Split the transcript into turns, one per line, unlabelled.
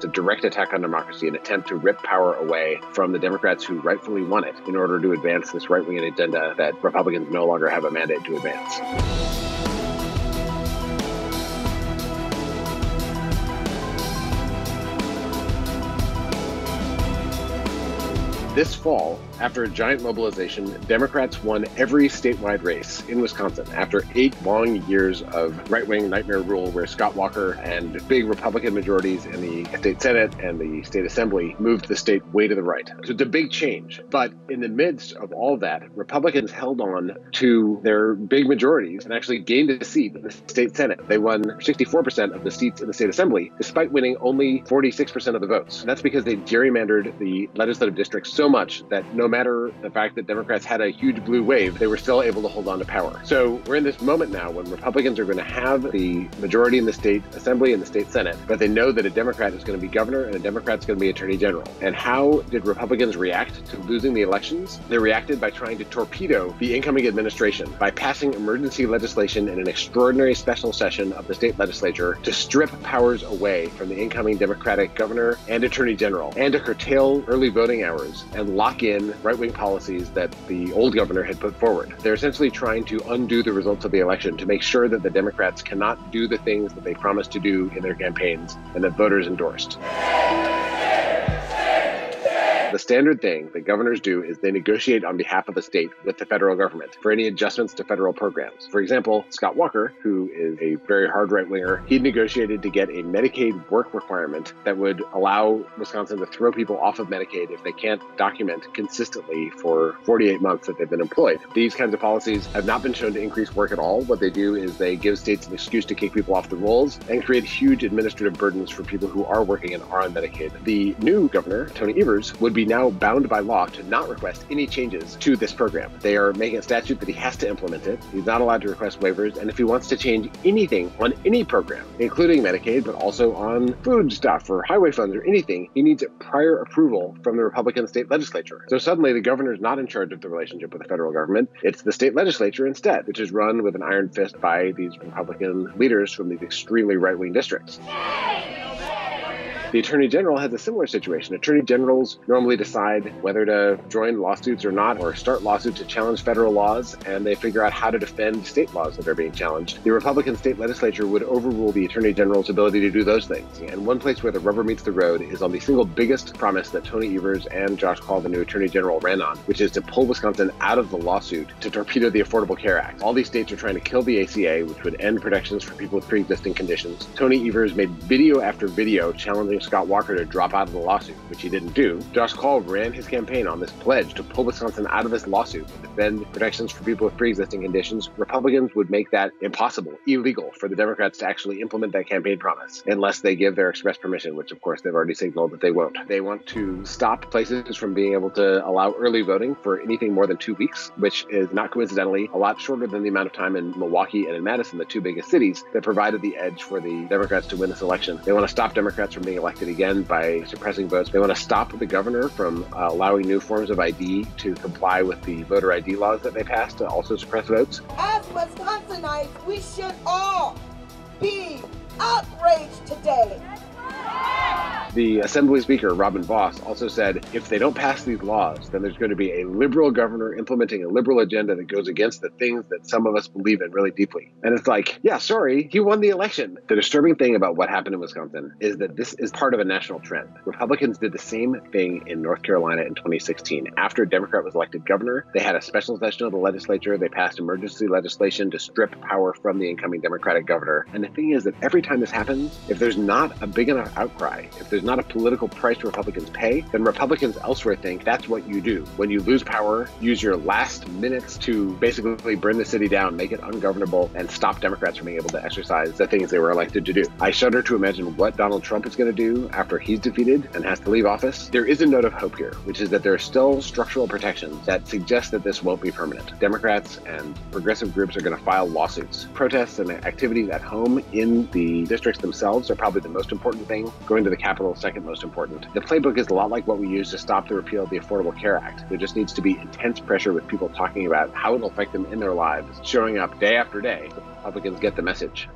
It's a direct attack on democracy, an attempt to rip power away from the Democrats who rightfully want it in order to advance this right-wing agenda that Republicans no longer have a mandate to advance. This fall, after a giant mobilization, Democrats won every statewide race in Wisconsin after 8 long years of right-wing nightmare rule where Scott Walker and big Republican majorities in the state Senate and the state assembly moved the state way to the right. So it's a big change. But in the midst of all that, Republicans held on to their big majorities and actually gained a seat in the state Senate. They won 64% of the seats in the state assembly, despite winning only 46% of the votes. And that's because they gerrymandered the legislative districts so much that no matter the fact that Democrats had a huge blue wave, they were still able to hold on to power. So we're in this moment now when Republicans are going to have the majority in the state assembly and the state Senate, but they know that a Democrat is going to be governor and a Democrat's going to be attorney general. And how did Republicans react to losing the elections? They reacted by trying to torpedo the incoming administration by passing emergency legislation in an extraordinary special session of the state legislature to strip powers away from the incoming Democratic governor and attorney general, and to curtail early voting hours and lock in right-wing policies that the old governor had put forward. They're essentially trying to undo the results of the election to make sure that the Democrats cannot do the things that they promised to do in their campaigns and that voters endorsed. The standard thing that governors do is they negotiate on behalf of the state with the federal government for any adjustments to federal programs. For example, Scott Walker, who is a very hard right-winger, he negotiated to get a Medicaid work requirement that would allow Wisconsin to throw people off of Medicaid if they can't document consistently for 48 months that they've been employed. These kinds of policies have not been shown to increase work at all. What they do is they give states an excuse to kick people off the rolls and create huge administrative burdens for people who are working and are on Medicaid. The new governor, Tony Evers, would be now bound by law to not request any changes to this program. They are making a statute that he has to implement it. He's not allowed to request waivers. And if he wants to change anything on any program, including Medicaid, but also on food stuff or highway funds or anything, he needs prior approval from the Republican state legislature. So suddenly the governor is not in charge of the relationship with the federal government. It's the state legislature instead, which is run with an iron fist by these Republican leaders from these extremely right-wing districts. The Attorney General has a similar situation. Attorney Generals normally decide whether to join lawsuits or not, or start lawsuits to challenge federal laws, and they figure out how to defend state laws that are being challenged. The Republican state legislature would overrule the Attorney General's ability to do those things. And one place where the rubber meets the road is on the single biggest promise that Tony Evers and Josh Kaul, the new Attorney General, ran on, which is to pull Wisconsin out of the lawsuit to torpedo the Affordable Care Act. All these states are trying to kill the ACA, which would end protections for people with pre-existing conditions. Tony Evers made video after video challenging Scott Walker to drop out of the lawsuit, which he didn't do. Josh Kaul ran his campaign on this pledge to pull Wisconsin out of this lawsuit and defend protections for people with pre-existing conditions. Republicans would make that impossible, illegal for the Democrats to actually implement that campaign promise unless they give their express permission, which of course they've already signaled that they won't. They want to stop places from being able to allow early voting for anything more than 2 weeks, which is not coincidentally a lot shorter than the amount of time in Milwaukee and in Madison, the two biggest cities, that provided the edge for the Democrats to win this election. They want to stop Democrats from being elected again by suppressing votes. They want to stop the governor from allowing new forms of ID to comply with the voter ID laws that they passed to also suppress votes.
As Wisconsinites, we should all be outraged today.
The Assembly Speaker, Robin Vos, also said if they don't pass these laws, then there's going to be a liberal governor implementing a liberal agenda that goes against the things that some of us believe in really deeply. And it's like, yeah, sorry, he won the election. The disturbing thing about what happened in Wisconsin is that this is part of a national trend. Republicans did the same thing in North Carolina in 2016. After a Democrat was elected governor, they had a special session of the legislature. They passed emergency legislation to strip power from the incoming Democratic governor. And the thing is that every time this happens, if there's not a big enough outcry, if there's not a political price Republicans pay, then Republicans elsewhere think that's what you do. When you lose power, use your last minutes to basically burn the city down, make it ungovernable, and stop Democrats from being able to exercise the things they were elected to do. I shudder to imagine what Donald Trump is going to do after he's defeated and has to leave office. There is a note of hope here, which is that there are still structural protections that suggest that this won't be permanent. Democrats and progressive groups are going to file lawsuits. Protests and activities at home in the districts themselves are probably the most important thing. Going to the Capitol, second most important. The playbook is a lot like what we used to stop the repeal of the Affordable Care Act. There just needs to be intense pressure with people talking about how it'll affect them in their lives, showing up day after day. Republicans get the message.